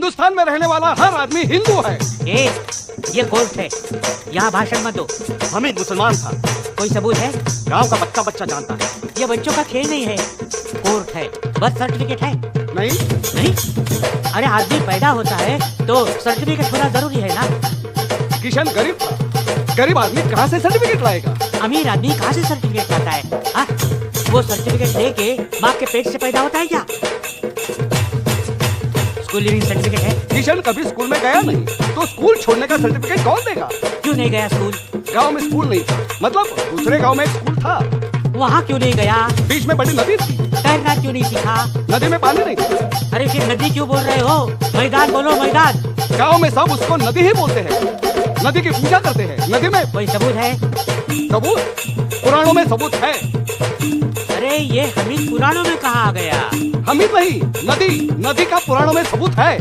हिंदुस्तान में रहने वाला हर आदमी हिंदू है। ये कोर्ट है, यहाँ भाषण मत दो। हमीद मुसलमान था। कोई सबूत है? गांव का बच्चा बच्चा जानता है। ये बच्चों का खेल नहीं है, कोर्ट है। बर्थ सर्टिफिकेट है? नहीं। नहीं? अरे आदमी पैदा होता है तो सर्टिफिकेट होना जरूरी है ना। किशन गरीब था, गरीब आदमी कहाँ से सर्टिफिकेट लाएगा? अमीर आदमी कहाँ से सर्टिफिकेट लाता है? हाँ? वो सर्टिफिकेट लेके माँ के पेट से पैदा होता है क्या? स्कूल लिविंग सर्टिफिकेट है? किशन कभी स्कूल में गया नहीं, तो स्कूल छोड़ने का सर्टिफिकेट कौन देगा? क्यों नहीं गया स्कूल? गांव में स्कूल नहीं था, मतलब दूसरे गांव में एक स्कूल था। वहाँ क्यों नहीं गया? बीच में बड़ी नदी थी। तैरना क्यों नहीं सीखा? नदी में पानी नहीं था। अरे फिर नदी क्यों बोल रहे हो? मैदान बोलो, मैदान। गांव में सब उसको नदी ही बोलते हैं, नदी की पूजा करते हैं। नदी में कोई सबूत है? सबूत? पुराणों में सबूत है। अरे ये हमीद पुराणों में कहाँ आ गया? हमीद नहीं, नदी, नदी का पुराणों में सबूत है।